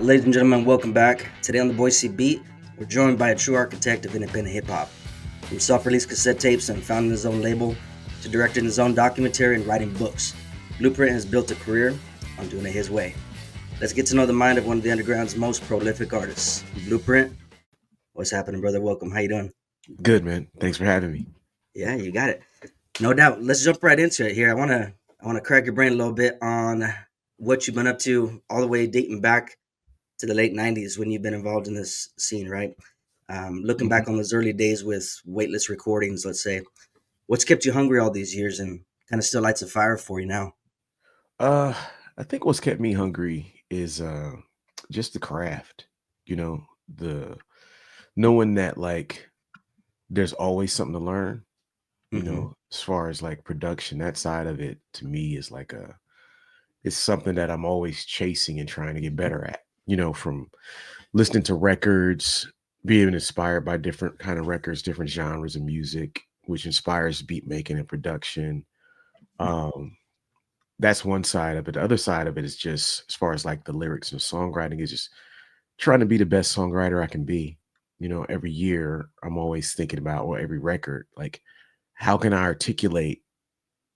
Ladies and gentlemen, welcome back. Today on the Boise Beat, we're joined by a true architect of independent hip hop. From self-release cassette tapes and founding his own label, to directing his own documentary and writing books, Blueprint has built a career on doing it his way. Let's get to know the mind of one of the underground's most prolific artists. Blueprint, what's happening, brother? Welcome. How you doing? Good, man. Thanks for having me. Yeah, you got it. No doubt. Let's jump right into it here. I wanna crack your brain a little bit on what you've been up to all the way dating back to the late 90s when you've been involved in this scene, right? Looking Mhm. back on those early days with Weightless Recordings, let's say, what's kept you hungry all these years and kind of still lights a fire for you now? Uh, I think what's kept me hungry is just the craft. The knowing that there's always something to learn. Hmm. As far as like production, that side of it to me is it's something that I'm always chasing and trying to get better at. From listening to records, being inspired by different kind of records, different genres of music, which inspires beat making and production. Um, That's one side of it. The other side of it is just as far as like the lyrics and songwriting is just trying to be the best songwriter I can be. Every year I'm always thinking about, or every record, like how can I articulate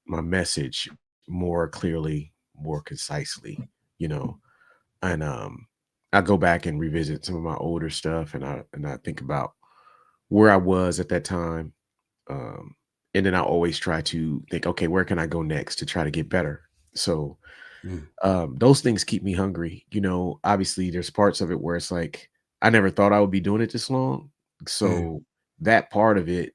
my message more clearly, more concisely, you know? And I go back and revisit some of my older stuff and I think about where I was at that time. Um, and then I always try to think, okay, where can I go next to try to get better? So Mm. those things keep me hungry. Obviously there's parts of it where it's like I never thought I would be doing it this long. Mm. So that part of it,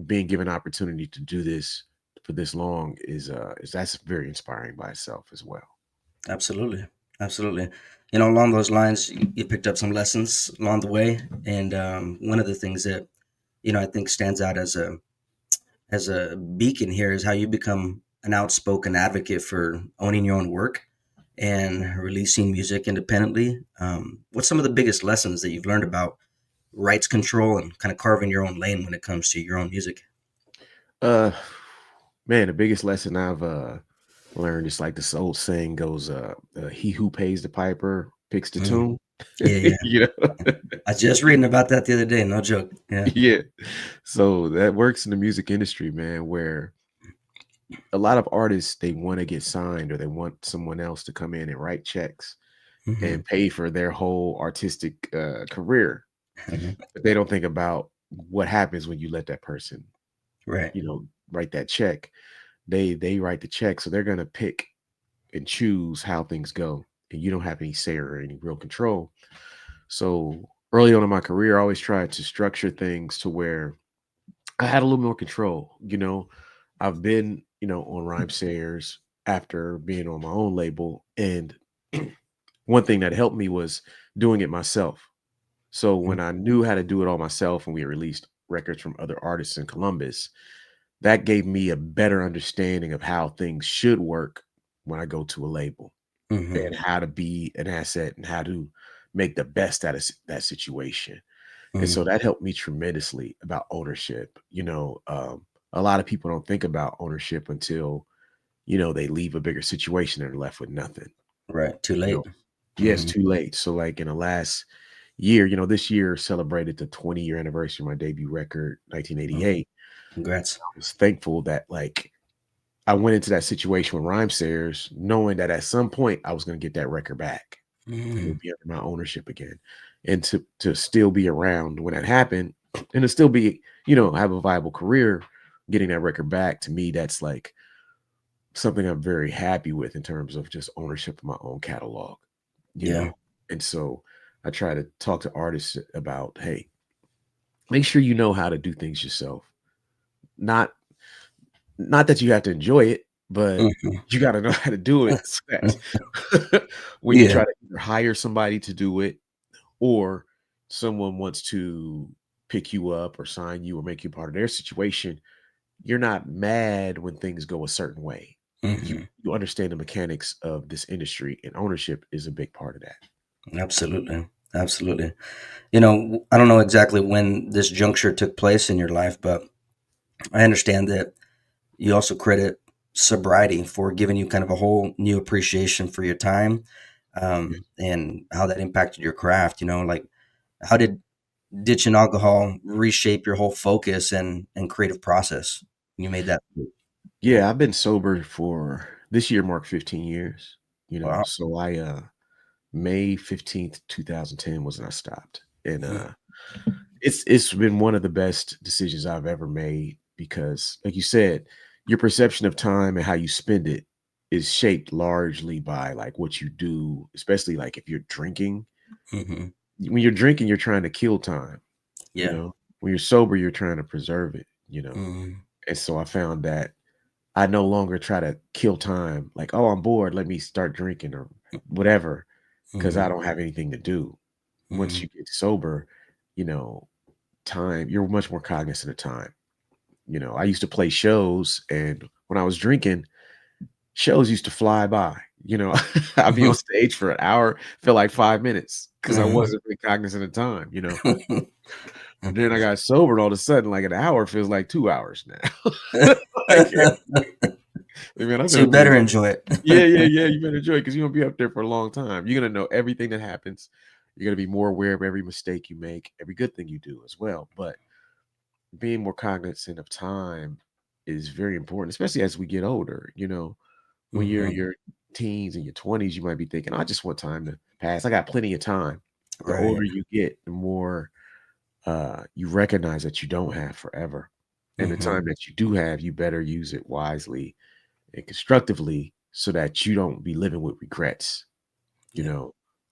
being given opportunity to do this for this long is that's very inspiring by itself as well. Absolutely. Absolutely. Along those lines, you picked up some lessons along the way. And one of the things that, I think stands out as a beacon here is how you become an outspoken advocate for owning your own work and releasing music independently. What's some of the biggest lessons that you've learned about rights control and kind of carving your own lane when it comes to your own music? Uh Man, the biggest lesson I've learned is like this old saying goes, he who pays the piper picks the Mm. tune. Yeah, yeah. you know? I was just reading about that the other day. No joke. Yeah. Yeah. So that works in the music industry, man, where a lot of artists, they want to get signed or they want someone else to come in and write checks Hmm. and pay for their whole artistic career. Hmm. But they don't think about what happens when you let that person, Right. write that check. They write the check, so they're gonna pick and choose how things go, and you don't have any say or any real control. So early on in my career, I always tried to structure things to where I had a little more control. I've been, on Rhyme Sayers after being on my own label. And one thing that helped me was doing it myself. So when I knew how to do it all myself and we released records from other artists in Columbus, that gave me a better understanding of how things should work when I go to a label Hmm. and how to be an asset and how to make the best out of that situation. And Hmm. so that helped me tremendously about ownership. A lot of people don't think about ownership until, they leave a bigger situation and are left with nothing. Right. Too You know, late. yes, Hmm. too late. So like in the last year, this year celebrated the 20-year anniversary of my debut record, Hmm. 1988. Congrats. I was thankful that like I went into that situation with Rhyme Sayers knowing that at some point I was going to get that record back and it Hmm. would be under my ownership again. And to still be around when that happened and to still be, have a viable career, getting that record back to me, that's like something I'm very happy with in terms of just ownership of my own catalog, you Yeah. know? And so I try to talk to artists about, hey, make sure you know how to do things yourself. Not not that you have to enjoy it, but Hmm. you got to know how to do it so that when you Yeah. try to either hire somebody to do it or someone wants to pick you up or sign you or make you part of their situation, you're not mad when things go a certain way. You Hmm. you understand the mechanics of this industry, and ownership is a big part of that. Absolutely. Absolutely. I don't know exactly when this juncture took place in your life, but I understand that you also credit sobriety for giving you kind of a whole new appreciation for your time, and how that impacted your craft. Like how did ditching alcohol reshape your whole focus and creative process? You made that. Yeah, I've been sober for this year marked 15 years, Wow. so May 15th, 2010 was when I stopped. And Mhm. it's been one of the best decisions I've ever made because like you said, your perception of time and how you spend it is shaped largely by like what you do, especially like if you're drinking. Mhm. When you're drinking, you're trying to kill time, you Yeah. know. When you're sober, you're trying to preserve it. Mhm. And so I found that I no longer try to kill time, like, oh, I'm bored, let me start drinking or whatever, because I Mhm. don't have anything to do. Once Mhm. you get sober, you know, time, you're much more cognizant of time. I used to play shows, and when I was drinking, shows used to fly by. I'd be on Mhm. stage for an hour, feel like 5 minutes because I Mhm. wasn't really cognizant of time. And then I got sober, and all of a sudden, like an hour feels like 2 hours now. Like, man, I'm So gonna you be better enjoy it. yeah, yeah, yeah. You better enjoy it because you're gonna be up there for a long time. You're gonna know everything that happens. You're gonna be more aware of every mistake you make, every good thing you do as well. But being more cognizant of time is very important, especially as we get older. When you're in Mhm. your teens and your 20s, you might be thinking, I just want time to pass. I got plenty of time. The Right. older you get, the more you recognize that you don't have forever. And the Mhm. time that you do have, you better use it wisely and constructively so that you don't be living with regrets. Yeah.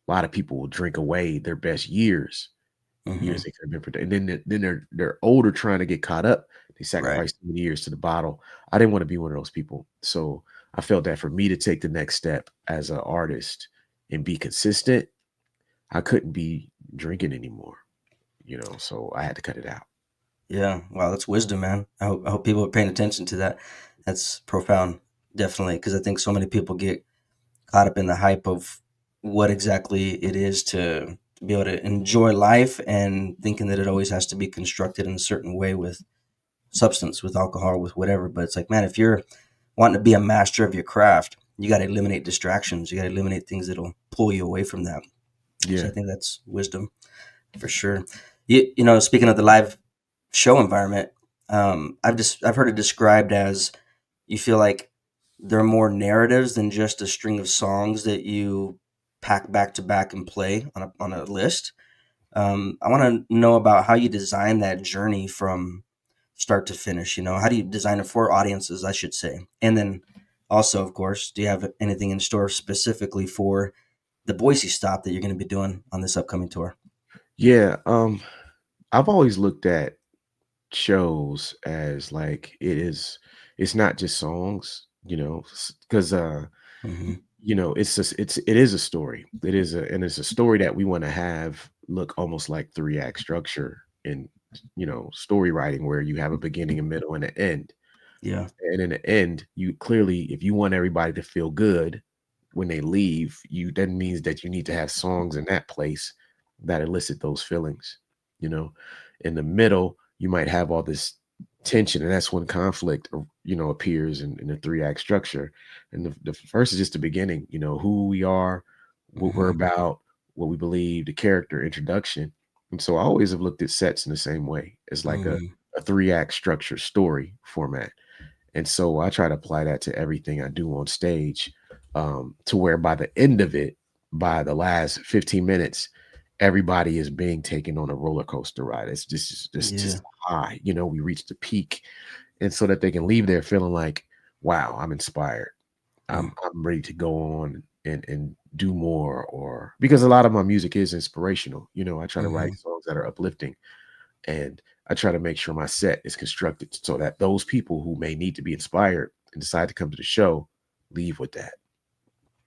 A lot of people will drink away their best years Mhm. they could have been productive. And then they're older trying to get caught up. They Right. sacrifice too many years to the bottle. I didn't want to be one of those people. So I felt that for me to take the next step as an artist and be consistent, I couldn't be drinking anymore. So I had to cut it out. Yeah. Wow, that's wisdom, man. I hope people are paying attention to that. That's profound, definitely, because I think so many people get caught up in the hype of what exactly it is to be able to enjoy life and thinking that it always has to be constructed in a certain way with substance, with alcohol, with whatever. But it's like, man, if you're wanting to be a master of your craft, you got to eliminate distractions. You got to eliminate things that'll pull you away from that. So I Yeah. think that's wisdom for sure. Speaking of the live show environment, I've heard it described as you feel like there are more narratives than just a string of songs that you pack back to back and play on a list. I want to know about how you design that journey from start to finish. How do you design it for audiences, I should say, and then also, of course, do you have anything in store specifically for the Boise stop that you're going to be doing on this upcoming tour? Yeah. I've always looked at shows as like it's not just songs, because Hmm. it is a story. It's a story that we want to have look almost like three-act structure in story writing where you have a beginning, a middle, and an end. Yeah. And in the end, you clearly, if you want everybody to feel good when they leave, that means that you need to have songs in that place that elicit those feelings. You know, in the middle, you might have all this tension, and that's when conflict, appears in the three-act structure. And the first is just the beginning. Who we are, what we're Hmm. about, what we believe, the character introduction. And so I always have looked at sets in the same way. It's like a Hmm. three-act structure story format. And so I try to apply that to everything I do on stage, to where by the end of it, by the last 15 minutes, everybody is being taken on a roller coaster ride. It's just Yeah. high. We reach the peak, and so that they can leave there feeling like, wow, I'm inspired. Mm. I'm ready to go on and do more. Or because a lot of my music is inspirational. I try to write Mhm. songs that are uplifting, and I try to make sure my set is constructed so that those people who may need to be inspired and decide to come to the show leave with that.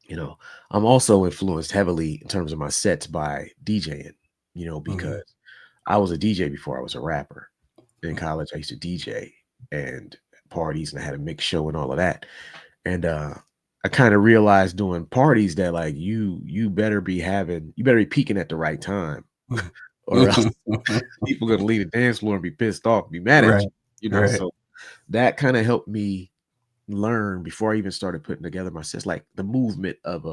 You know, I'm also influenced heavily in terms of my sets by DJing, Mhm. because I was a DJ before I was a rapper. In college, I used to DJ and parties, and I had a mix show and all of that. And I kind of realized doing parties that like you better be peaking at the right time, Mhm. or else people gonna leave the dance floor and be pissed off, be mad at Right. you. Right. So that kind of helped me learn before I even started putting together my sets, like the movement of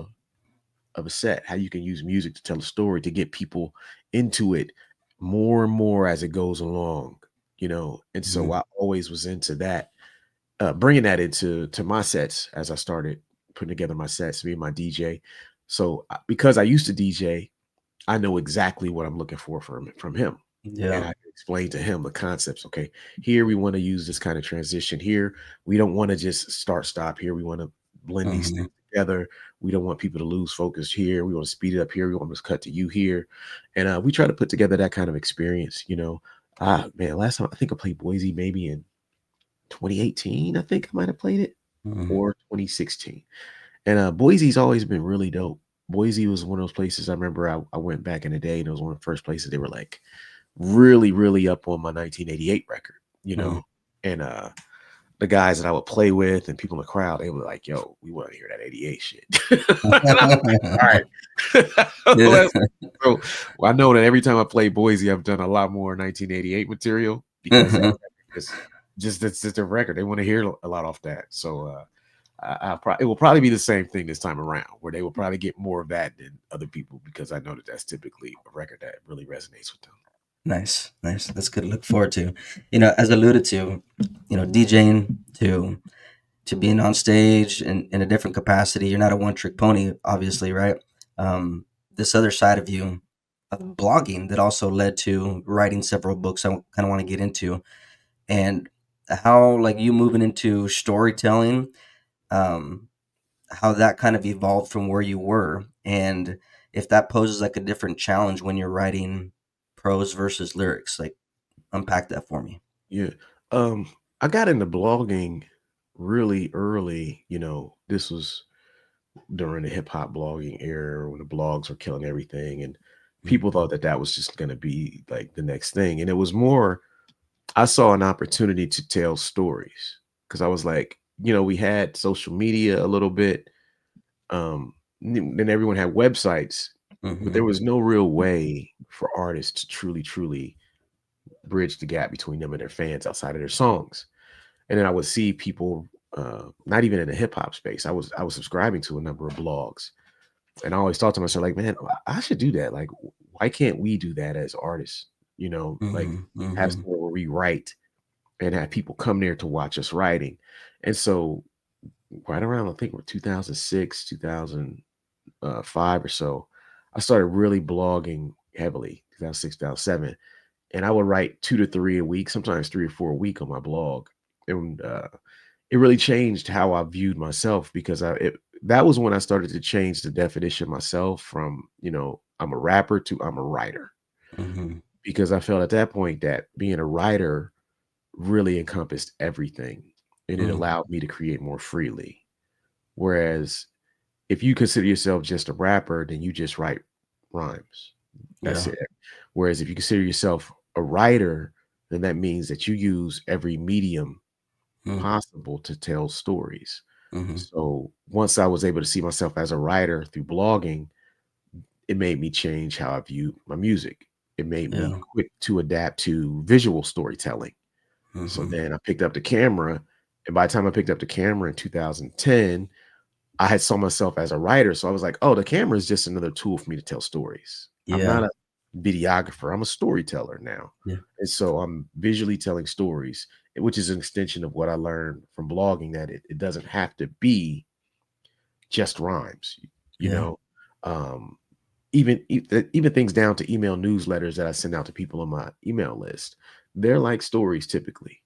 of a set, how you can use music to tell a story to get people into it more and more as it goes along, And so Mhm. I always was into that, bringing that into my sets as I started putting together my sets, being my DJ. So because I used to DJ, I know exactly what I'm looking for from him. And Yeah. I can explain to him the concepts. Okay, here we want to use this kind of transition. Here we don't want to just start stop. Here we want to blend these Mhm. things together. We don't want people to lose focus here. We want to speed it up here. We want to cut to you here, and we try to put together that kind of experience. Man, last time I think I played Boise maybe in 2018. I think I might have played it, Mhm. or 2016. And Boise's always been really dope. Boise was one of those places I remember I went back in the day, and it was one of the first places they were like really, really up on my 1988 record, Mhm. And the guys that I would play with and people in the crowd, they were like, yo, we want to hear that 88 shit. And I was like, all right. Yeah. So well, I know that every time I play Boise, I've done a lot more 1988 material because that record is just it's just a record. They want to hear a lot off that. So it will probably be the same thing this time around, where they will probably get more of that than other people because I know that that's typically a record that really resonates with them. Nice, nice. That's good to look forward to. As alluded to, DJing to being on stage in a different capacity. You're not a one trick pony, obviously, right? This other side of you, of blogging, that also led to writing several books I kind of want to get into, and how like you moving into storytelling, um, how that kind of evolved from where you were, and if that poses like a different challenge when you're writing prose versus lyrics. Like, unpack that for me. Yeah. Um, I got into blogging really early. This was during the hip hop blogging era when the blogs were killing everything. And people Mhm. thought that that was just going to be like the next thing. And it was more, I saw an opportunity to tell stories because I was like, we had social media a little bit. Then everyone had websites, but there Mhm. was no real way for artists to truly bridge the gap between them and their fans outside of their songs. And then I would see people, not even in the hip hop space. I was subscribing to a number of blogs, and I always thought to myself, like, man, I should do that. Like, why can't we do that as artists? Like Mhm. have Mhm. somewhere where we write and have people come there to watch us writing. And so, right around I think we're 2006, 2005 or so, I started really blogging heavily. 2006, 2007, and I would write 2 to 3 a week, sometimes 3 or 4 a week on my blog. And it really changed how I viewed myself because that was when I started to change the definition of myself from, I'm a rapper to I'm a writer. Mhm. Because I felt at that point that being a writer really encompassed everything and it Mhm. allowed me to create more freely. Whereas if you consider yourself just a rapper, then you just write rhymes. That's Yeah. it. Whereas if you consider yourself a writer, then that means that you use every medium Mhm. possible to tell stories. Mhm. So once I was able to see myself as a writer through blogging, it made me change how I view my music. It made me Yeah. quick to adapt to visual storytelling. So Mhm. then I picked up the camera, and by the time I picked up the camera in 2010, I had saw myself as a writer. So I was like, oh, the camera is just another tool for me to tell stories. I'm Yeah. not a videographer, I'm a storyteller now. Yeah. And so I'm visually telling stories, which is an extension of what I learned from blogging that it doesn't have to be just rhymes, you Yeah. know. Um, even things down to email newsletters that I send out to people on my email list. They're like stories typically.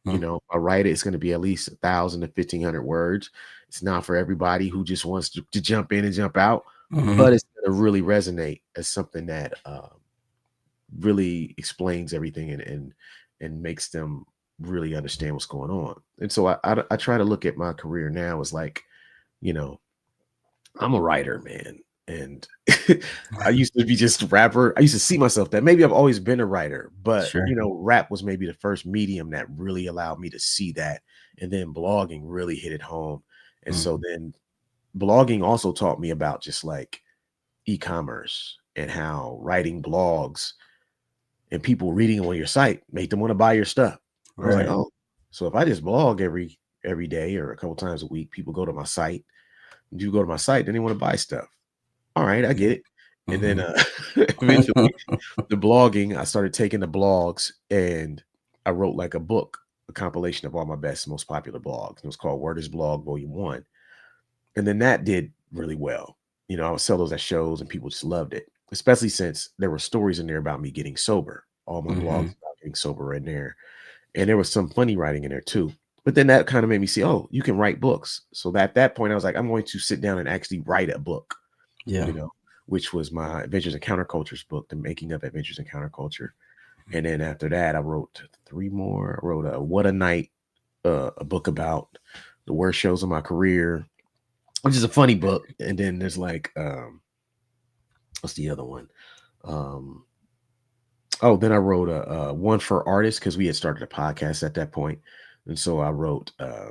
Mm. If I write it, it's going to be at least 1,000 to 1,500 words. It's not for everybody who just wants to jump in and jump out, but Mhm. it's going to really resonate as something that really explains everything and makes them really understand what's going on. And so I try to look at my career now as like, you know, I'm a writer, man. And I used to be just a rapper. I used to see myself that maybe I've always been a writer, but Sure. rap was maybe the first medium that really allowed me to see that. And then blogging really hit it home. And so Mhm. then blogging also taught me about just like e-commerce and how writing blogs and people reading on your site made them want to buy your stuff. I was like, Right. oh, so if I just blog every day or a couple times a week, people go to my site. You go to my site, then they want to buy stuff. all right, I get it. And then Mhm. eventually the blogging, I started taking the blogs and I wrote like a book, a compilation of all my best, most popular blogs. It was called Word is Blog Volume 1. And then that did really well. I would sell those at shows and people just loved it, especially since there were stories in there about me getting sober. All my blogs Mhm. about getting sober were in there. And there was some funny writing in there too. But then that kind of made me see, oh, you can write books. So at that point, I was like, I'm going to sit down and actually write a book, you Yeah. know, which was my Adventures in Countercultures book, The Making of Adventures in Counterculture. And then after that, I wrote three more. I wrote a What a Night, a book about the worst shows of my career, which is a funny book. And then there's like, what's the other one? Um, oh, then I wrote a one for artists because we had started a podcast at that point, and so I wrote a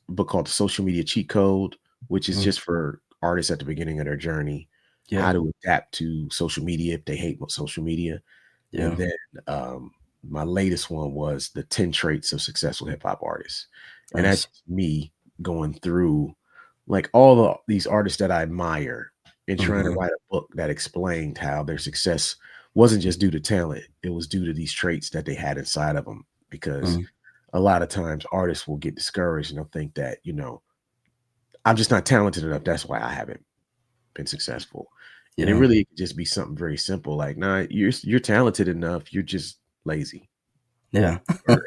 book called The Social Media Cheat Code, which is Mm. just for artists at the beginning of their journey, Yeah. how to adapt to social media if they hate social media. And Yeah. then um, my latest one was the 10 traits of successful hip hop artists, and that's Nice. just me going through like all these artists that I admire and trying to Mhm. write a book that explained how their success wasn't just due to talent, it was due to these traits that they had inside of them. Because Mm. a lot of times artists will get discouraged and they'll think that, I'm just not talented enough. That's why I haven't been successful. And it Yeah. really could just be something very simple like, nah, you're talented enough, you're just lazy. Yeah. Or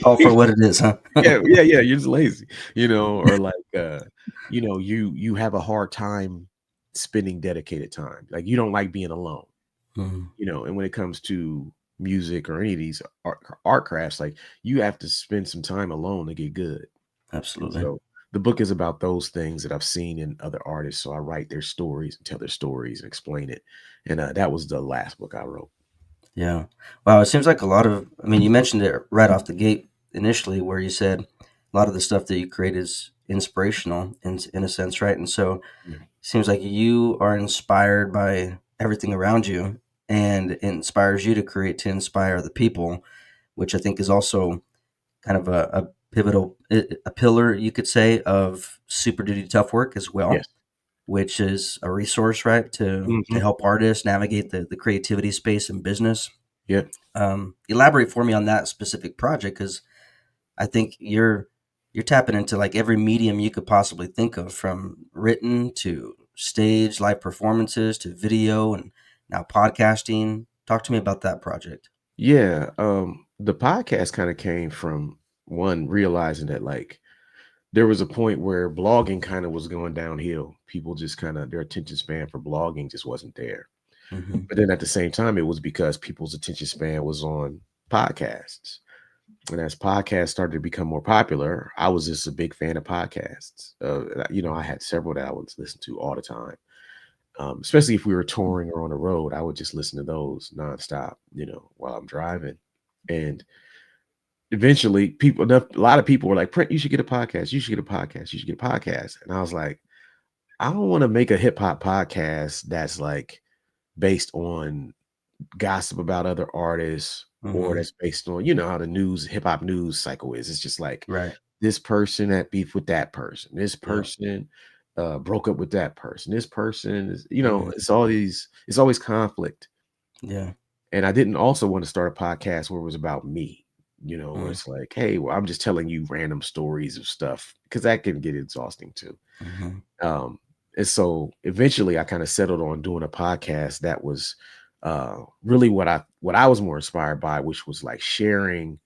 Call for what it is, huh? yeah, yeah, yeah, you're just lazy, or like you have a hard time spending dedicated time. Like you don't like being alone. Mhm. And when it comes to music or any of these art crafts, like you have to spend some time alone to get good. And Absolutely. so the book is about those things that I've seen in other artists. So I write their stories and tell their stories and explain it. And that was the last book I wrote. Yeah. Wow, it seems like a lot of, I mean, you mentioned it right off the gate initially where you said a lot of the stuff that you create is inspirational in a sense, right? And so it Yeah. seems like you are inspired by everything around you and it inspires you to create to inspire the people, which I think is also kind of a pivotal, a pillar, you could say, of Super Duty Tough Work as well, Yes. which is a resource, right, to Hmm. help artists navigate the creativity space and business. Yep. Elaborate for me on that specific project because I think you're tapping into like every medium you could possibly think of, from written to stage, live performances to video, and now podcasting. Talk to me about that project. Yeah. The podcast kind of came from one realizing that like there was a point where blogging kind of was going downhill. People just kind of their attention span for blogging just wasn't there. Hmm. But then at the same time, it was because people's attention span was on podcasts. And as podcasts started to become more popular, I was just a big fan of podcasts. I had several that I would listen to all the time. Especially if we were touring or on the road, I would just listen to those nonstop, while I'm driving. And eventually, a lot of people were like, "Print, you should get a podcast. You should get a podcast. You should get a podcast." And I was like, I don't want to make a hip hop podcast that's like based on gossip about other artists or Hmm. that's based on, how the hip hop news cycle is. It's just like Right. this person had beef with that person. This Yeah. person broke up with that person. This person is, Hmm. it's always conflict. Yeah. And I didn't also want to start a podcast where it was about me, where Mm-hmm. it's like, hey, well, I'm just telling you random stories of stuff because that can get exhausting too. Mm-hmm. Um, and so eventually I kind of settled on doing a podcast that was really what I was more inspired by, which was like sharing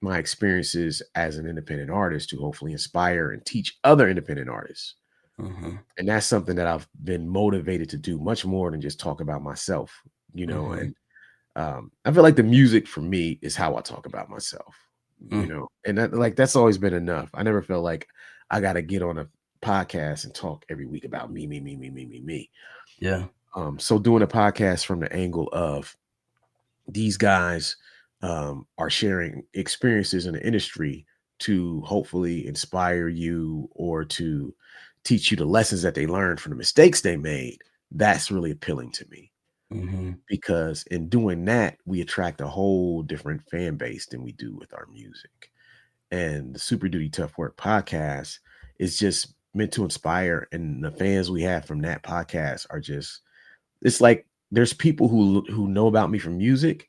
my experiences as an independent artist to hopefully inspire and teach other independent artists. Mm-hmm. And that's something that I've been motivated to do much more than just talk about myself, Mm-hmm. and I feel like the music for me is how I talk about myself, Mm. and that's always been enough. I never felt like I got to get on a podcast and talk every week about me, me, me, me, me, me, me. Yeah. So doing a podcast from the angle of these guys are sharing experiences in the industry to hopefully inspire you or to teach you the lessons that they learned from the mistakes they made. That's really appealing to me Mm-hmm. because in doing that, we attract a whole different fan base than we do with our music. And the Super Duty Tough Work podcast is just meant to inspire, and the fans we have from that podcast are just, it's like there's people who know about me from music,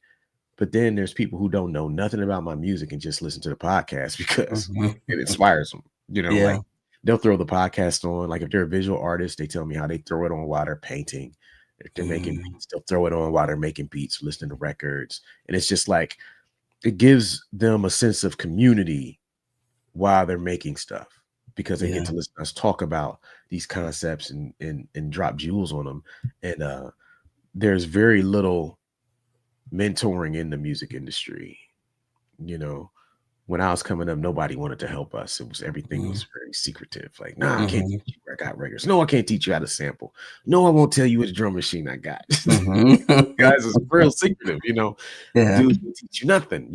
but then there's people who don't know nothing about my music and just listen to the podcast because Mhm. it inspires them. Yeah. Like they'll throw the podcast on. Like if they're a visual artist, they tell me how they throw it on while they're painting. If they're making Mhm. beats, they'll throw it on while they're making beats, listening to records. And it's just like it gives them a sense of community while they're making stuff because they get Yeah. to listen to us talk about these concepts and drop jewels on them. And there's very little mentoring in the music industry. You know, when I was coming up, nobody wanted to help us. It was everything Mhm. was very secretive. Like, nah, I can't Mhm. teach you. I got records. No, I can't teach you how to sample. No, I won't tell you which drum machine I got. Mhm. Guys is real secretive, Yeah. dudes will teach you nothing,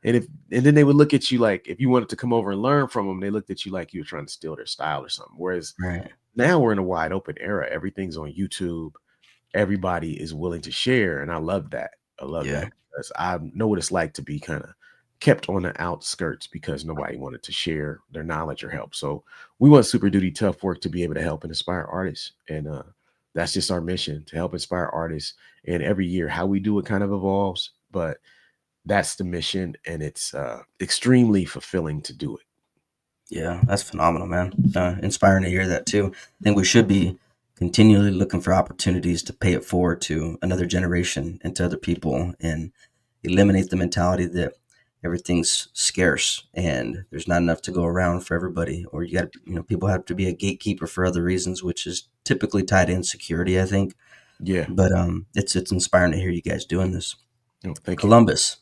and then they would look at you like if you wanted to come over and learn from them, they looked at you like you were trying to steal their style or something. Whereas Right. now we're in a wide open era. Everything's on YouTube. Everybody is willing to share, and I love that. I love Yeah. that because I know what it's like to be kind of kept on the outskirts because nobody wanted to share their knowledge or help. So we want Super Duty Tough Work to be able to help and inspire artists, and that's just our mission to help inspire artists. And every year, how we do it kind of evolves, but that's the mission, and it's extremely fulfilling to do it. Yeah, that's phenomenal, man. Inspiring to hear that too. I think we should be continually looking for opportunities to pay it forward to another generation and to other people, and eliminate the mentality that everything's scarce and there's not enough to go around for everybody. Or people have to be a gatekeeper for other reasons, which is typically tied to insecurity, I think. Yeah. But it's inspiring to hear you guys doing this. No, thank you. Columbus.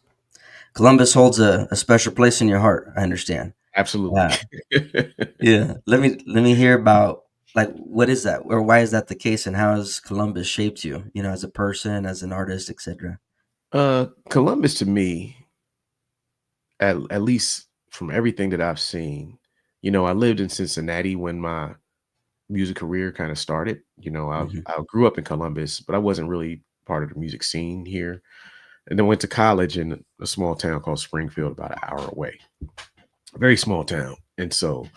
Columbus holds a special place in your heart, I understand. Absolutely. Uh, Yeah, let me hear about, like, what is that, or why is that the case, and how has Columbus shaped you, as a person, as an artist, etc. Columbus to me, at least from everything that I've seen, I lived in Cincinnati when my music career kind of started. Hmm. I grew up in Columbus, but I wasn't really part of the music scene here. And then went to college in a small town called Springfield, about an hour away. A very small town. And so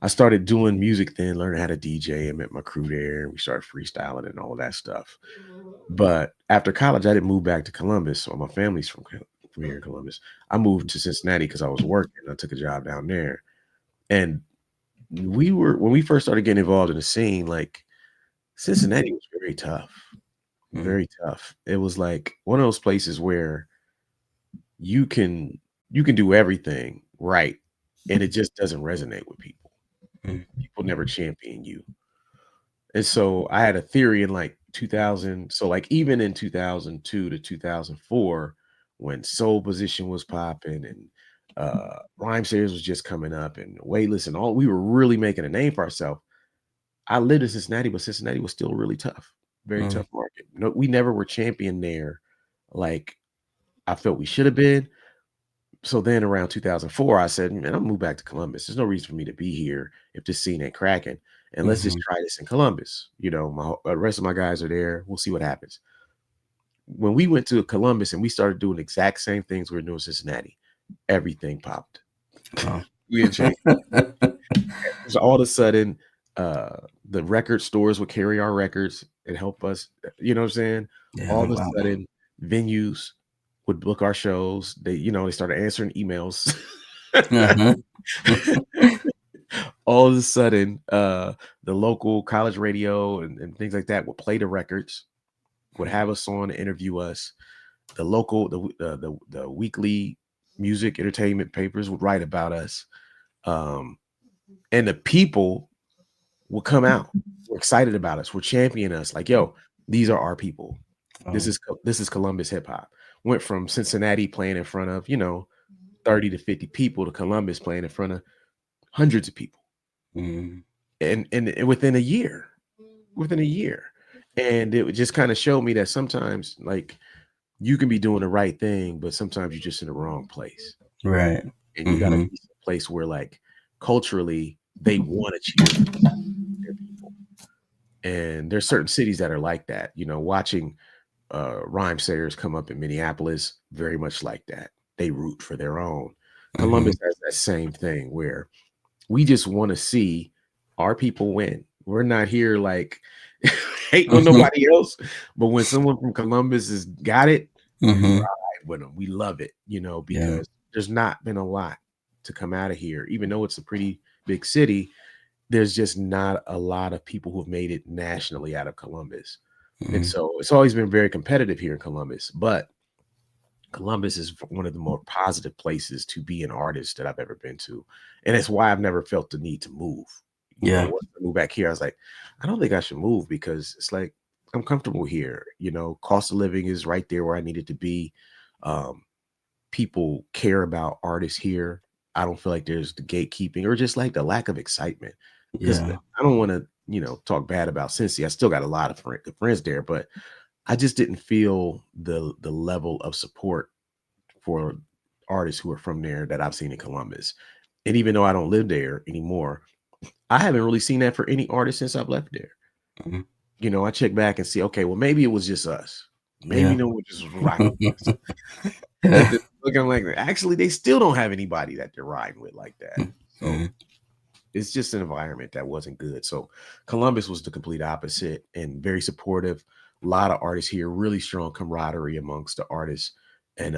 I started doing music then, learning how to DJ, and met my crew there. And we started freestyling and all that stuff. But after college, I didn't move back to Columbus. So my family's from here in Columbus. I moved to Cincinnati because I was working. I took a job down there. And when we first started getting involved in the scene, like Cincinnati was very tough, Hmm. very tough. It was like one of those places where you can you can do everything right, and it just doesn't resonate with people. People never champion you. And so I had a theory in like 2000. So like even in 2002 to 2004, when Soul Position was popping and Rhyme Sayers was just coming up and Weightless and all, we were really making a name for ourselves. I lived in Cincinnati, but Cincinnati was still really tough, very Hmm. tough market. No, we never were champion there like I felt we should have been. So then around 2004, I said, man, I'm gonna move back to Columbus. There's no reason for me to be here if this scene ain't cracking. And let's just Hmm. try this in Columbus. The rest of my guys are there. We'll see what happens. When we went to Columbus and we started doing the exact same things we were doing in Cincinnati, everything popped. Wow. We didn't change. So all of a sudden, the record stores would carry our records and help us. You know what I'm saying? All Yeah. of a Wow. sudden, venues would book our shows. They started answering emails. Uh-huh. All of a sudden, the local college radio and things like that would play the records, would have us on to interview us. The local, the weekly music entertainment papers would write about us. Um, and the people will come out. We're excited about us. We're championing us. Like, yo, these are our people. This Oh. is this is Columbus hip hop. Went from Cincinnati playing in front of 30 to 50 people to Columbus playing in front of hundreds of people. Mm. And within a year, and it would just kind of show me that sometimes like you can be doing the right thing, but sometimes you're just in the wrong place, Right. and you got to Hmm. be a place where like culturally they want to cheer for their people. And there's certain cities that are like that. Watching rhyme sayers come up in Minneapolis, very much like that. They root for their own. Hmm. Columbus has that same thing where we just want to see our people win. We're not here like hating on Mhm. nobody else, but when someone from Columbus has got it, we ride Mhm. with them. We love it, Yeah. because there's not been a lot to come out of here. Even though it's a pretty big city, there's just not a lot of people who've made it nationally out of Columbus. And Mhm. so it's always been very competitive here in Columbus, but Columbus is one of the more positive places to be an artist that I've ever been to. And it's why I've never felt the need to move. Yeah. Once I moved back here, I was like, I don't think I should move because it's like I'm comfortable here. Cost of living is right there where I needed to be. Um, People care about artists here. I don't feel like there's the gatekeeping or just like the lack of excitement. Because Yeah. I don't want to, talk bad about Cincy. I still got a lot of good friends there, but I just didn't feel the level of support for artists who are from there that I've seen in Columbus. And even though I don't live there anymore, I haven't really seen that for any artist since I've left there. Mhm. I check back and see, okay, well, maybe it was just us. Maybe Yeah. no one just was rocking with us. And then looking like actually they still don't have anybody that they're riding with like that. So Mhm. it's just an environment that wasn't good. So Columbus was the complete opposite and very supportive. A lot of artists here, really strong camaraderie amongst the artists and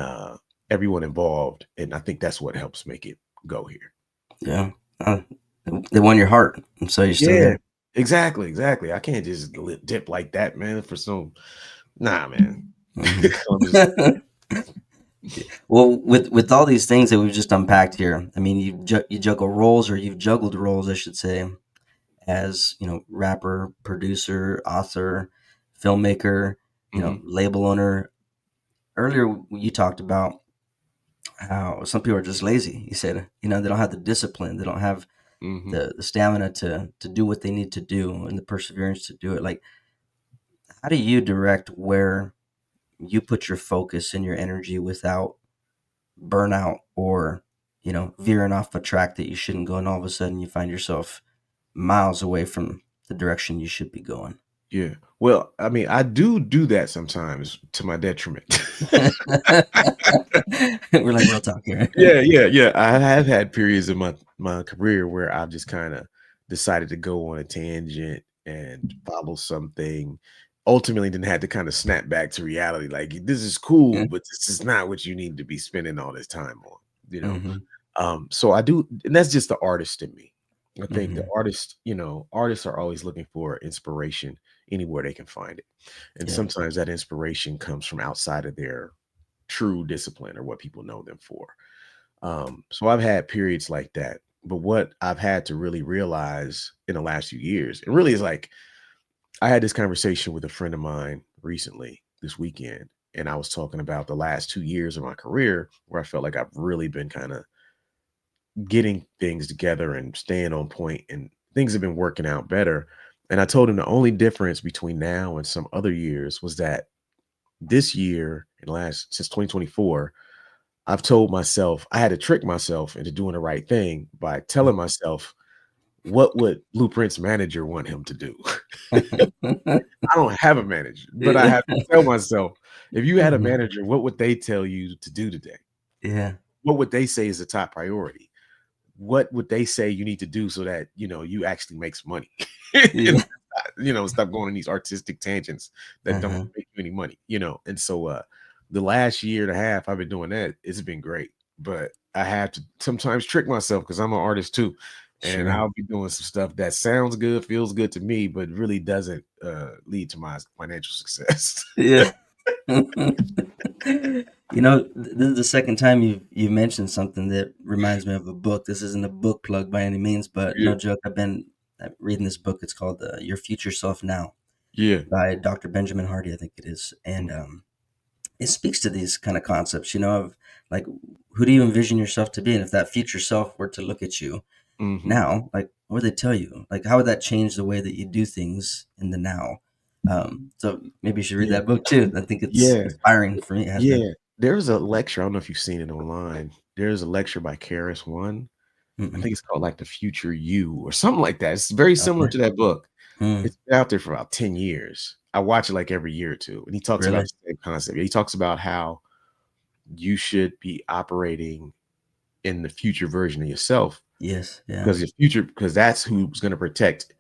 everyone involved. And I think that's what helps make it go here. Yeah. Uh, they won your heart, and so you're still Yeah, here. exactly, exactly. I can't just dip like that, man. For some, nah, man. Mhm. Columbus, Well, with all these things that we've just unpacked here, I mean, you juggle roles, or you've juggled roles, I should say, as rapper, producer, author, filmmaker, hmm label owner. Earlier, you talked about how some people are just lazy. You said, they don't have the discipline, they don't have hmm the stamina to do what they need to do, and the perseverance to do it. Like, how do you direct where you put your focus and your energy without burnout, or veering off a track that you shouldn't go, and all of a sudden you find yourself miles away from the direction you should be going? Yeah. Well, I mean, I do that sometimes to my detriment. We're like real talk here. Yeah, yeah, yeah. I have had periods of my career where I've just kind of decided to go on a tangent and follow something. Ultimately, then had to kind of snap back to reality. Like this is cool, but this is not what you need to be spending all this time on. You know. Hmm. So I do, and that's just the artist in me. I think the Hmm. artist, artists are always looking for inspiration anywhere they can find it. And Yeah. sometimes that inspiration comes from outside of their true discipline or what people know them for. So I've had periods like that. But what I've had to really realize in the last few years, and really is like I had this conversation with a friend of mine recently this weekend, and I was talking about the last 2 years of my career where I felt like I've really been kind of getting things together and staying on point, and things have been working out better. And I told him the only difference between now and some other years was that this year and last since 2024, I've told myself I had to trick myself into doing the right thing by telling myself, what would Blueprint's manager want him to do? I don't have a manager, but I Yeah. have to tell myself, if you had a Mhm. manager, what would they tell you to do today? Yeah. What would they say is the top priority? What would they say you need to do so that you actually make some money? And Yeah. stop going on these artistic tangents that don't Uh-huh. make you any money. And so the last year and a half I've been doing that, it's been great. But I have to sometimes trick myself because I'm an artist too. And Sure. I'll be doing some stuff that sounds good, feels good to me, but really doesn't lead to my financial success. Yeah. This is the second time you've mentioned something that reminds me of a book. This isn't a book plug by any means, but Yeah. no joke. I've been reading this book. It's called "Your Future Self Now" Yeah. by Dr. Benjamin Hardy, I think it is, and it speaks to these kind of concepts. Of like, who do you envision yourself to be, and if that future self were to look at you hmm now, like, what would they tell you? Like, how would that change the way that you do things in the now? So maybe you should read Yeah. that book too. I think it's Yeah. inspiring for me. It has been. Yeah. There's a lecture. I don't know if you've seen it online. There's a lecture by Karis One. I Mm-mm. think it's called like The Future You or something like that. It's very similar Okay. to that book. Mm, It's been out there for about 10 years. I watch it like every year or two. And he talks about really? the same concept. He talks about how you should be operating in the future version of yourself Yes. Yeah. because your future, because that's who's going to protect,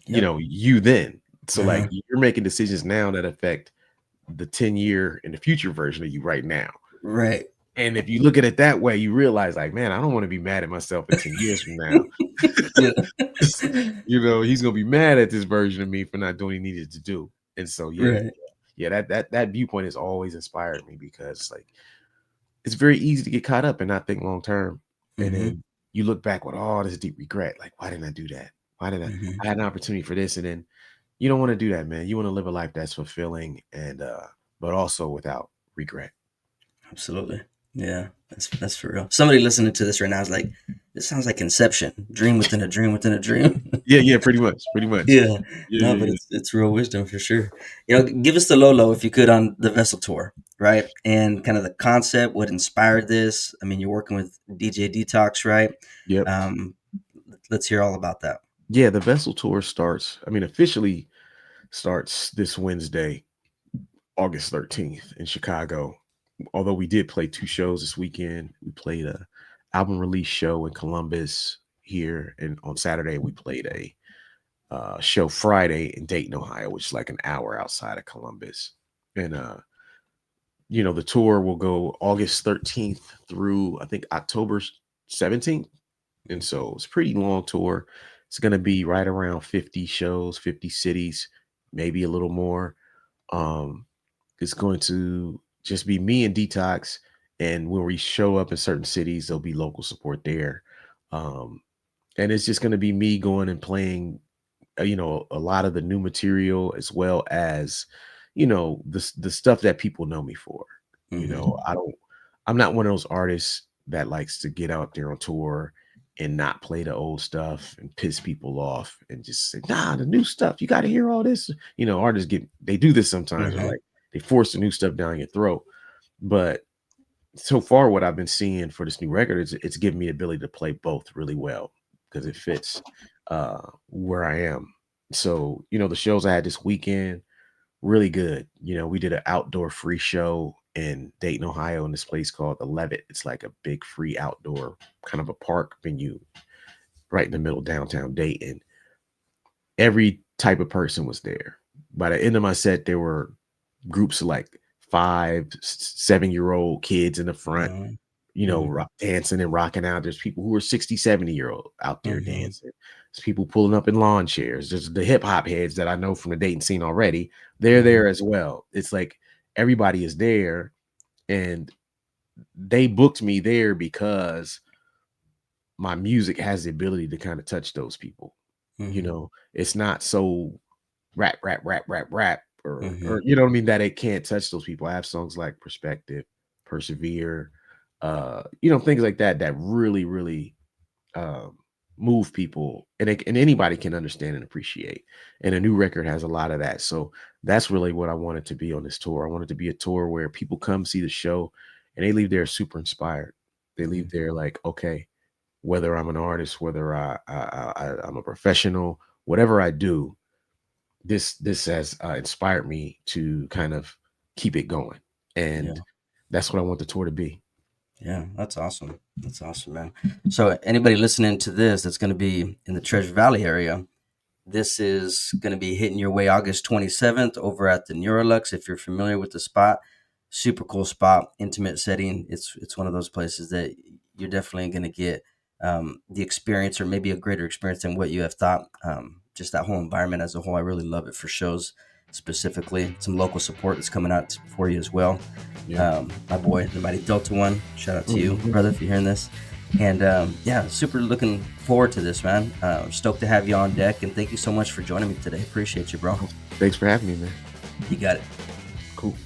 Yep. you then. So like Uh-huh. you're making decisions now that affect the 10-year and the future version of you right now. Right. And if you look at it that way, you realize like, man, I don't want to be mad at myself in 10 years from now. Yeah. He's gonna be mad at this version of me for not doing what he needed to do. And so Right. that viewpoint has always inspired me because like it's very easy to get caught up and not think long term. And Mm-hmm. then you look back with all this deep regret, like, why didn't I do that? Why did Mm-hmm. I had an opportunity for this? And then you don't want to do that, man. You want to live a life that's fulfilling and but also without regret. Absolutely. Yeah, that's for real. Somebody listening to this right now is like, this sounds like Inception, dream within a dream within a dream. Yeah, pretty much. Pretty much. Yeah, Yeah, no, yeah, but yeah. it's real wisdom for sure. Give us the low if you could on the Vessel tour, right? And kind of the concept, what inspired this. I mean, you're working with DJ Detox, right? Yep. Um, let's hear all about that. Yeah, the Vessel tour starts, I mean, officially starts this Wednesday, August 13th in Chicago. Although we did play 2 shows this weekend. We played a album release show in Columbus here, and on Saturday we played a show Friday in Dayton, Ohio, which is like an hour outside of Columbus. And the tour will go August 13th through I think October 17th. And so it's a pretty long tour. It's going to be right around 50 shows, 50 cities, maybe a little more. Um, it's going to just be me and Detox. And when we show up in certain cities, there'll be local support there. Um, and it's just going to be me going and playing, a lot of the new material as well as, the stuff that people know me for. Mm-hmm. I'm not one of those artists that likes to get out there on tour and not play the old stuff and piss people off and just say, nah, the new stuff, you got to hear all this. Artists they do this sometimes, or Uh-huh. like they force the new stuff down your throat. But so far, what I've been seeing for this new record is it's giving me the ability to play both really well because it fits where I am. So, the shows I had this weekend, really good. We did an outdoor free show in Dayton, Ohio, in this place called the Levitt. It's like a big free outdoor kind of a park venue right in the middle of downtown Dayton. Every type of person was there. By the end of my set, there were groups of like 5, 7-year-old kids in the front, Uh-huh. Mm-hmm. dancing and rocking out. There's people who are 60, 70-year-old out there Mm-hmm. dancing. There's people pulling up in lawn chairs. There's the hip hop heads that I know from the Dayton scene already. They're Mm-hmm. there as well. It's like everybody is there, and they booked me there because my music has the ability to kind of touch those people. Mm-hmm. It's not so rap, rap, rap, rap, rap, Mm-hmm. or you know what I mean, that it can't touch those people. I have songs like Perspective, Persevere, things like that that really, really um move people, and anybody can understand and appreciate. And a new record has a lot of that. So that's really what I wanted to be on this tour. I wanted to be a tour where people come see the show and they leave there super inspired. They Mm-hmm. leave there like, okay, whether I'm an artist, whether I'm a professional, whatever I do, this has inspired me to kind of keep it going, and Yeah. that's what I want the tour to be. Yeah, that's awesome. That's awesome, man. So anybody listening to this that's going to be in the Treasure Valley area, this is going to be hitting your way August 27th over at the Neurolux. If you're familiar with the spot, super cool spot, intimate setting. It's one of those places that you're definitely going to get the experience, or maybe a greater experience than what you have thought. Just that whole environment as a whole, I really love it for shows specifically. Some local support that's coming out for you as well. Yeah. My boy, the Mighty Delta One. Shout out to you, Mhm. brother, if you're hearing this. And yeah, super looking forward to this, man. Stoked to have you on deck, and thank you so much for joining me today. Appreciate you, bro. Thanks for having me, man. You got it. Cool.